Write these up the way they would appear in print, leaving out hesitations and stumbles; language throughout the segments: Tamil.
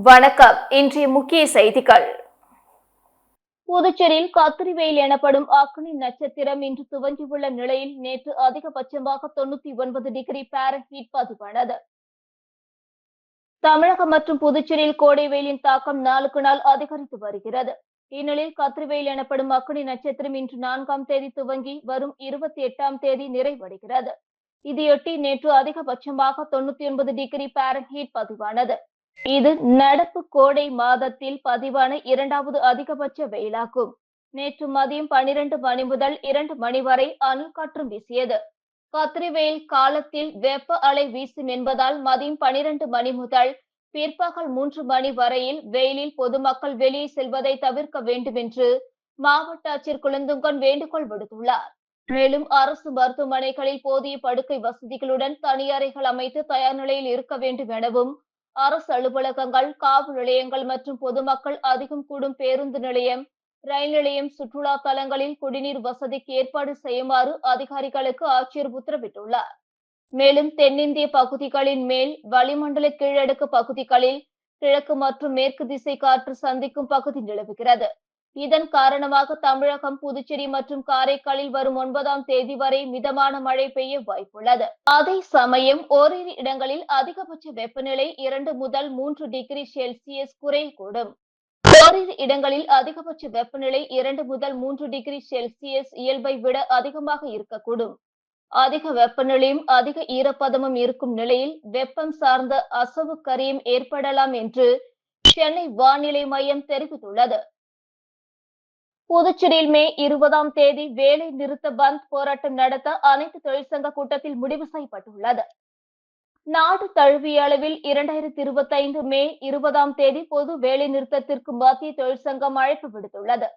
வணக்கம். இன்றைய முக்கிய செய்திகள். புதுச்சேரியில் கத்திரி வெயில் எனப்படும் அக்னி நட்சத்திரம் இன்று துவங்கியுள்ள நிலையில் நேற்று அதிகபட்சமாக 99 டிகிரி பாரன்ஹீட் பதிவானது. தமிழகம் மற்றும் புதுச்சேரியில் கோடை வெயிலின் தாக்கம் நாளுக்கு நாள் அதிகரித்து வருகிறது. இந்நிலையில் கத்திரி வெயில் எனப்படும் அக்னி நட்சத்திரம் இன்று 4ஆம் தேதி துவங்கி வரும் 28ஆம் தேதி நிறைவடைகிறது. இதையொட்டி நேற்று அதிகபட்சமாக 99 டிகிரி பாரன்ஹீட் பதிவானது. இது நடப்பு கோடை மாதத்தில் பதிவான இரண்டாவது அதிகபட்ச வெயிலாகும். நேற்று மதியம் 12 மணி முதல் 2 மணி வரை அனல் காற்றும் வீசியது. கத்திரி வெயில் காலத்தில் வெப்ப அலை வீசும் என்பதால் மதியம் 12 மணி முதல் பிற்பகல் 3 மணி வரையில் வெயிலில் பொதுமக்கள் வெளியே செல்வதை தவிர்க்க வேண்டும் என்று மாவட்ட ஆட்சியர் குலந்துங்கன் வேண்டுகோள் விடுத்துள்ளார். மேலும் அரசு மருத்துவமனைகளில் போதிய படுக்கை வசதிகளுடன் தனியறைகள் அமைத்து தயார் நிலையில் இருக்க வேண்டும் எனவும், அரசு அலுவலகங்கள், காவல் நிலையங்கள் மற்றும் பொதுமக்கள் அதிகம் கூடும் பேருந்து நிலையம், ரயில் நிலையம், சுற்றுலா தலங்களில் குடிநீர் வசதிக்கு ஏற்பாடு செய்யுமாறு அதிகாரிகளுக்கு ஆட்சியர் உத்தரவிட்டுள்ளார். மேலும் தென்னிந்திய பகுதிகளின் மேல் வளிமண்டல கீழடுக்கு பகுதிகளில் கிழக்கு மற்றும் மேற்கு திசை காற்று சந்திக்கும் பகுதி நிலவுகிறது. இதன் காரணமாக தமிழகம், புதுச்சேரி மற்றும் காரைக்காலில் வரும் 9ஆம் தேதி வரை மிதமான மழை பெய்ய வாய்ப்புள்ளது. அதே சமயம் ஓரிரு இடங்களில் அதிகபட்ச வெப்பநிலை 2 முதல் 3 டிகிரி செல்சியஸ் குறையக்கூடும். ஓரிரு இடங்களில் அதிகபட்ச வெப்பநிலை 2 முதல் 3 டிகிரி செல்சியஸ் இயல்பை விட அதிகமாக இருக்கக்கூடும். அதிக வெப்பநிலையும் அதிக ஈரப்பதமும் இருக்கும் நிலையில் வெப்பம் சார்ந்த அசௌகரியம் ஏற்படலாம் என்று சென்னை வானிலை மையம் தெரிவித்துள்ளது. புதுச்சேரியில் மே 20ஆம் தேதி வேலை நிறுத்த பந்த் போராட்டம் நடத்த அனைத்து தொழிற்சங்க கூட்டத்தில் முடிவு செய்யப்பட்டுள்ளது. நாடு தழுவிய அளவில் 2025 மே 20ஆம் தேதி பொது வேலை நிறுத்தத்திற்கு மத்திய தொழிற்சங்கம் அழைப்பு விடுத்துள்ளது.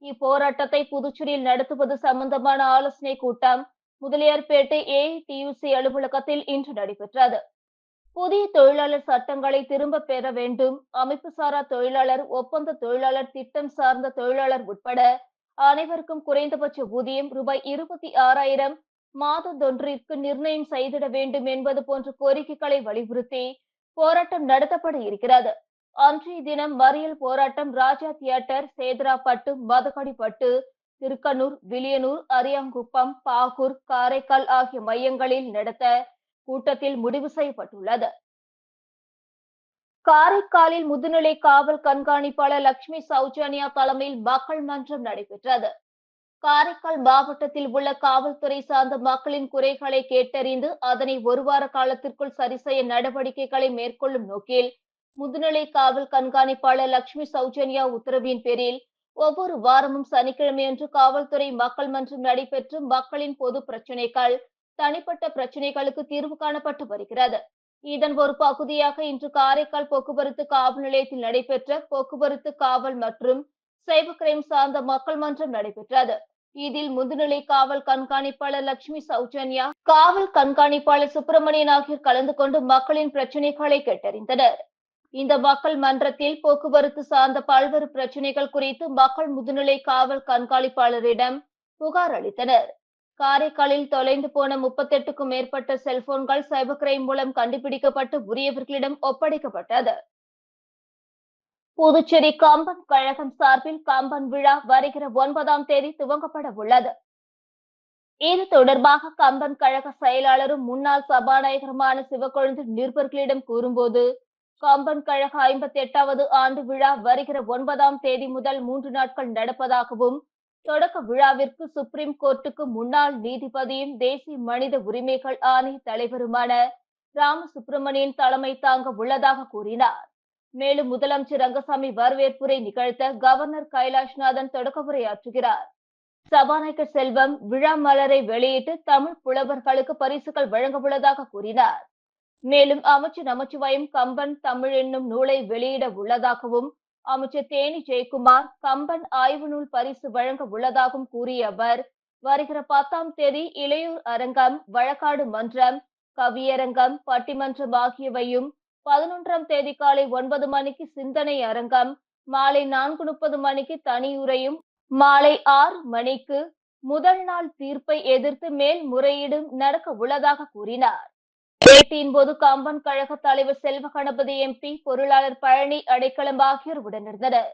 இப்போராட்டத்தை புதுச்சேரியில் நடத்துவது சம்பந்தமான ஆலோசனை கூட்டம் முதலியார்பேட்டை ஏஐடியுசி அலுவலகத்தில் இன்று நடைபெற்றது. புதிய தொழிலாளர் சட்டங்களை திரும்ப பெற வேண்டும், அமைப்பு சாரா தொழிலாளர், ஒப்பந்த தொழிலாளர், திட்டம் சார்ந்த தொழிலாளர் உட்பட அனைவருக்கும் குறைந்தபட்ச ஊதியம் ரூபாய் 26,000 மாதந்தொன்றிற்கு நிர்ணயம் செய்திட வேண்டும் என்பது போன்ற கோரிக்கைகளை வலியுறுத்தி போராட்டம் நடத்தப்பட இருக்கிறது. அன்றைய தினம் மறியல் போராட்டம் ராஜா தியேட்டர், சேதராப்பட்டு, மதகடிப்பட்டு, திருக்கனூர், வில்லியனூர், அரியாங்குப்பம், பாகூர், காரைக்கால் ஆகிய மையங்களில் நடத்த கூட்டத்தில் முடிவு செய்யப்பட்டுள்ளது. காரைக்காலில் முதுநிலை காவல் கண்காணிப்பாளர் லட்சுமி சௌஜன்யா தலைமையில் மக்கள் மன்றம் நடைபெற்றது. காரைக்கால் மாவட்டத்தில் உள்ள காவல்துறை சார்ந்த மக்களின் குறைகளை கேட்டறிந்து அதனை ஒரு வார காலத்திற்குள் சரி செய்ய நடவடிக்கைகளை மேற்கொள்ளும் நோக்கில் முதுநிலை காவல் கண்காணிப்பாளர் லட்சுமி சௌஜன்யா உத்தரவின் பேரில் ஒவ்வொரு வாரமும் சனிக்கிழமையன்று காவல்துறை மக்கள் மன்றம் நடைபெற்று மக்களின் பொது பிரச்சினைகள், தனிப்பட்ட பிரச்சினைகளுக்கு தீர்வு காணப்பட்டு வருகிறது. இதன் ஒரு பகுதியாக இன்று காரைக்கால் போக்குவரத்து காவல் நிலையத்தில் நடைபெற்ற போக்குவரத்து காவல் மற்றும் சைபர் கிரைம் சார்ந்த மக்கள் மன்றம் நடைபெற்றது. இதில் முதுநிலை காவல் கண்காணிப்பாளர் லட்சுமி சௌஜன்யா, காவல் கண்காணிப்பாளர் சுப்பிரமணியன் ஆகியோர் கலந்து கொண்டு மக்களின் பிரச்சினைகளை கேட்டறிந்தனர். இந்த மக்கள் மன்றத்தில் போக்குவரத்து சார்ந்த பல்வேறு பிரச்சினைகள் குறித்து மக்கள் முதுநிலை காவல் கண்காணிப்பாளரிடம் புகார் அளித்தனர். காரைக்காலில் தொலைந்து போன 38க்கும் மேற்பட்ட செல்போன்கள் சைபர் கிரைம் மூலம் கண்டுபிடிக்கப்பட்டு உரியவர்களிடம் ஒப்படைக்கப்பட்டது. புதுச்சேரி கம்பன் கழகம் சார்பில் கம்பன் விழா வருகிற 9ஆம் தேதி துவங்கப்பட உள்ளது. இது தொடர்பாக கம்பன் கழக செயலாளரும் முன்னாள் சபாநாயகருமான சிவக்கொழுந்து நிருபர்களிடம் கூறும்போது, கம்பன் கழக 58வது ஆண்டு விழா வருகிற 9ஆம் தேதி முதல் 3 நாட்கள் நடப்பதாகவும், தொடக்க விழாவிற்கு சுப்ரீம் கோர்ட்டுக்கு முன்னாள் நீதிபதியும் தேசிய மனித உரிமைகள் ஆணைய தலைவருமான ராமசுப்பிரமணியன் தலைமை தாங்க உள்ளதாக கூறினார். மேலும் முதலமைச்சர் ரங்கசாமி வரவேற்புரை நிகழ்த்த கவர்னர் கைலாஷ்நாதன் தொடக்க உரையாற்றுகிறார். சபாநாயகர் செல்வம் விழா மலரை வெளியிட்டு தமிழ் புலவர்களுக்கு பரிசுகள் வழங்க உள்ளதாக கூறினார். மேலும் அமைச்சர் நமச்சிவாயம் கம்பன் தமிழ் என்னும் நூலை வெளியிட உள்ளதாகவும், அமைச்சர் தேனி ஜெயக்குமார் கம்பன் ஆய்வு நூல் பரிசு வழங்க உள்ளதாகவும் கூறிய அவர், வருகிற 10ஆம் தேதி இளையோர் அரங்கம், வழக்காடு மன்றம், கவியரங்கம், பட்டிமன்றம் ஆகியவையும், 11ஆம் தேதி காலை 9 மணிக்கு சிந்தனை அரங்கம், மாலை 4:30 மணிக்கு தனியுரையும், மாலை 6 மணிக்கு முதல் நாள் தீர்ப்பை எதிர்த்து மேல்முறையீடும் நடக்க உள்ளதாக கூறினார். பேட்டியின் போது கம்பன் கழக தலைவர் செல்வ கணபதி எம்பி, பொருளாளர் பழனி அடைக்கலம் ஆகியோர் உடனிருந்தனர்.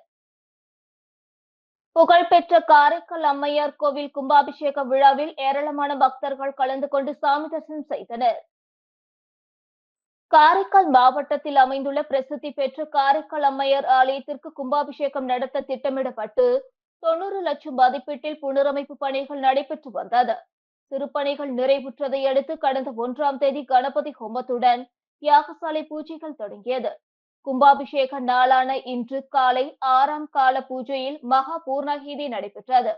புகழ்பெற்ற காரைக்கால் அம்மையார் கோவில் கும்பாபிஷேக விழாவில் ஏராளமான பக்தர்கள் கலந்து கொண்டு சாமி தரிசனம் செய்தனர். காரைக்கால் மாவட்டத்தில் அமைந்துள்ள பிரசித்தி பெற்ற காரைக்கால் அம்மையார் ஆலயத்திற்கு கும்பாபிஷேகம் நடத்த திட்டமிடப்பட்டு 90 லட்சம் மதிப்பீட்டில் புனரமைப்பு பணிகள் நடைபெற்று வந்தது. திருப்பணிகள் நிறைவுற்றதை அடுத்து கடந்த 1ஆம் தேதி கணபதி ஹோமத்துடன் யாகசாலை பூஜைகள் தொடங்கியது. கும்பாபிஷேக நாளான இன்று காலை 6ஆம் கால பூஜையில் மகா பூர்ணாகிதி நடைபெற்றது.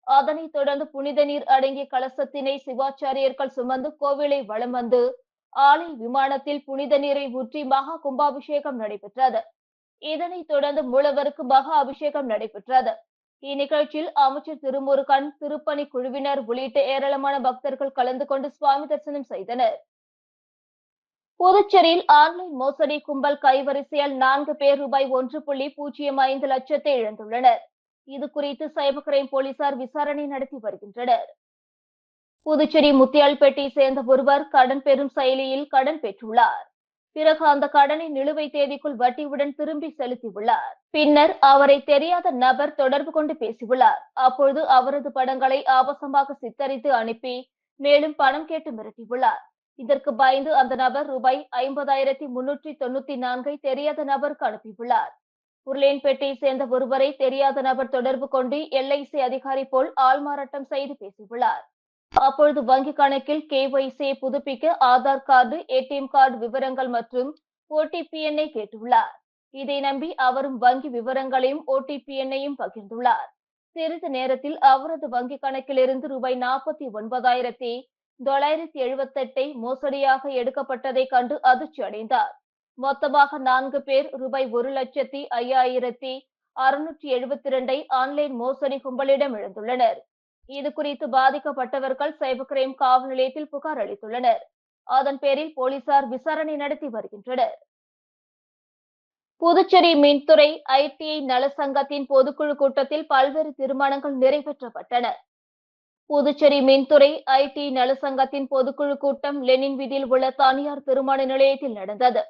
அதனைத் தொடர்ந்து புனித நீர் அடங்கிய கலசத்தினை சிவாச்சாரியர்கள் சுமந்து கோவிலை வலம் வந்து ஆலய விமானத்தில் புனித நீரை ஊற்றி மகா கும்பாபிஷேகம் நடைபெற்றது. இதனைத் தொடர்ந்து மூலவருக்கு மகா அபிஷேகம் நடைபெற்றது. இந்நிகழ்ச்சியில் அமைச்சர் திருமுருகன், திருப்பணி குழுவினர் உள்ளிட்ட ஏராளமான பக்தர்கள் கலந்து கொண்டு சுவாமி தரிசனம் செய்தனர். புதுச்சேரியில் ஆன்லைன் மோசடி கும்பல் கைவரிசையால் 4 பேர் ரூபாய் 1.05 லட்சத்தை இழந்துள்ளனர். இதுகுறித்து சைபர் கிரைம் போலீசார் விசாரணை நடத்தி வருகின்றனர். புதுச்சேரி முத்தியால்பேட்டை சேர்ந்த ஒருவர் கடன் பெறும் செயலியில் கடன் பெற்றுள்ளார். பிறகு அந்த கடனை நிலுவைத் தேதிக்குள் வட்டியுடன் திரும்பி செலுத்தியுள்ளார். பின்னர் அவரை தெரியாத நபர் தொடர்பு கொண்டு பேசியுள்ளார். அப்பொழுது அவரது படங்களை ஆபாசமாக சித்தரித்து அனுப்பி மேலும் பணம் கேட்டு மிரட்டியுள்ளார். இதற்கு பயந்து அந்த நபர் ரூபாய் 50,394 தெரியாத நபருக்கு அனுப்பியுள்ளார். உருளையன்பேட்டையை சேர்ந்த ஒருவரை தெரியாத நபர் தொடர்பு கொண்டு LIC அதிகாரி போல் ஆள்மாறாட்டம் செய்து பேசியுள்ளார். அப்பொழுது வங்கி கணக்கில் KYC புதுப்பிக்க ஆதார் கார்டு, ATM கார்டு விவரங்கள் மற்றும் OTP எண்ணை கேட்டுள்ளார். இதை நம்பி அவரும் வங்கி விவரங்களையும் OTP எண்ணையும் பகிர்ந்துள்ளார். சிறிது நேரத்தில் அவரது வங்கி கணக்கிலிருந்து ரூபாய் 49,978 மோசடியாக எடுக்கப்பட்டதை கண்டு அதிர்ச்சி அடைந்தார். மொத்தமாக 4 பேர் ரூபாய் 1,05,672 ஆன்லைன் மோசடி கும்பலிடம் இழந்துள்ளனர். இதுகுறித்து பாதிக்கப்பட்டவர்கள் சைபர் கிரைம் காவல் நிலையத்தில் புகார் அளித்துள்ளனர். அதன் பேரில் போலீசார் விசாரணை நடத்தி வருகின்றனர். புதுச்சேரி மின்துறை ITI நலசங்கத்தின் பொதுக்குழு கூட்டத்தில் பல்வேறு தீர்மானங்கள் நிறைவேற்றப்பட்டன. புதுச்சேரி மின்துறை ITI நலசங்கத்தின் பொதுக்குழு கூட்டம் லெனின் வீதியில் உள்ள தனியார் திருமண நிலையத்தில் நடந்தது.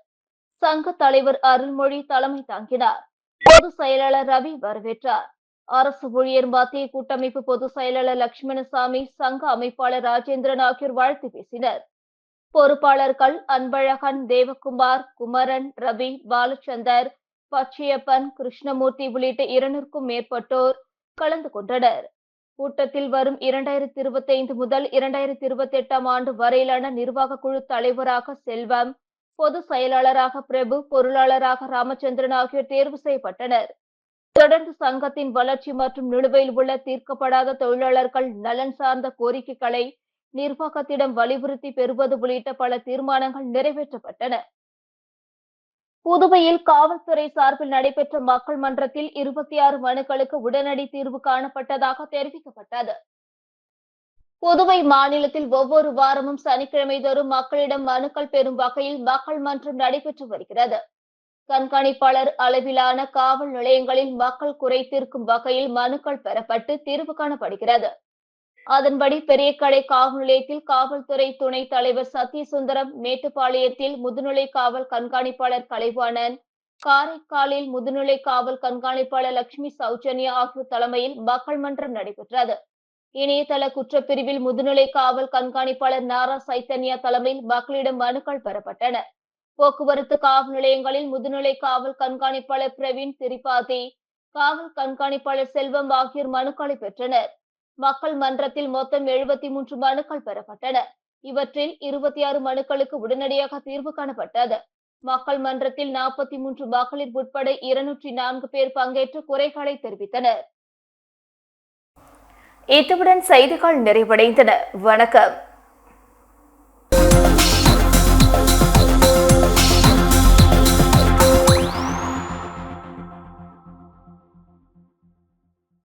சங்க தலைவர் அருள்மொழி தலைமை தாங்கினார். பொதுச் செயலாளர் ரவி வரவேற்றார். அரசு ஊழியர் மத்திய கூட்டமைப்பு பொதுச் செயலாளர் லட்சுமணசாமி, சங்க அமைப்பாளர் ராஜேந்திரன் ஆகியோர் வாழ்த்து பேசினர். பொறுப்பாளர்கள் அன்பழகன், தேவகுமார், குமரன், ரவி, பாலச்சந்தர், பச்சையப்பன், கிருஷ்ணமூர்த்தி உள்ளிட்ட 200க்கும் மேற்பட்டோர் கலந்து கொண்டனர். கூட்டத்தில் வரும் 2025 முதல் 2028 ஆண்டு வரையிலான நிர்வாக குழு தலைவராக செல்வம், பொதுச் செயலாளராக பிரபு, பொருளாளராக ராமச்சந்திரன் ஆகியோர் தேர்வு செய்யப்பட்டனர். தொடர்ந்து சங்கத்தின் வளர்ச்சி மற்றும் நிலுவையில் உள்ள தீர்க்கப்படாத தொழிலாளர்கள் நலன் சார்ந்த கோரிக்கைகளை நிர்வாகத்திடம் வலியுறுத்தி பெறுவது உள்ளிட்ட பல தீர்மானங்கள் நிறைவேற்றப்பட்டன. புதுவையில் காவல்துறை சார்பில் நடைபெற்ற மக்கள் மன்றத்தில் 26 மனுக்களுக்கு உடனடி தீர்வு காணப்பட்டதாக தெரிவிக்கப்பட்டது. புதுவை மாநிலத்தில் ஒவ்வொரு வாரமும் சனிக்கிழமை தோறும் மக்களிடம் மனுக்கள் பெறும் வகையில் மக்கள் மன்றம் நடைபெற்று வருகிறது. கண்காணிப்பாளர் அளவிலான காவல் நிலையங்களில் மக்கள் குறை தீர்க்கும் வகையில் மனுக்கள் பெறப்பட்டு தீர்வு காணப்படுகிறது. அதன்படி பெரியகடை காவல் நிலையத்தில் காவல்துறை துணைத் தலைவர் சத்யசுந்தரம், மேட்டுப்பாளையத்தில் முதுநிலை காவல் கண்காணிப்பாளர் கலைவாணன், காரைக்காலில் முதுநிலை காவல் கண்காணிப்பாளர் லட்சுமி சௌஜன்யா ஆகியோர் தலைமையில் மக்கள் மன்றம் நடைபெற்றது. இணையதள குற்றப்பிரிவில் முதுநிலை காவல் கண்காணிப்பாளர் நாரா சைத்தன்யா தலைமையில் மக்களிடம் மனுக்கள் பெறப்பட்டன. போக்குவரத்து காவல் நிலையங்களில் முதுநிலை காவல் கண்காணிப்பாளர் பிரவீன் திரிபாதி, காவல் கண்காணிப்பாளர் செல்வம் ஆகியோர் மனுக்களை பெற்றனர். மக்கள் மன்றத்தில் மொத்தம் 73 மனுக்கள் பெறப்பட்டன. இவற்றில் 26 மனுக்களுக்கு உடனடியாக தீர்வு காணப்பட்டது. மக்கள் மன்றத்தில் 43 மகளிர் உட்பட 204 பேர் பங்கேற்று குறைகளை தெரிவித்தனர். இத்துடன் செய்திகள் நிறைவடைந்தன. வணக்கம்.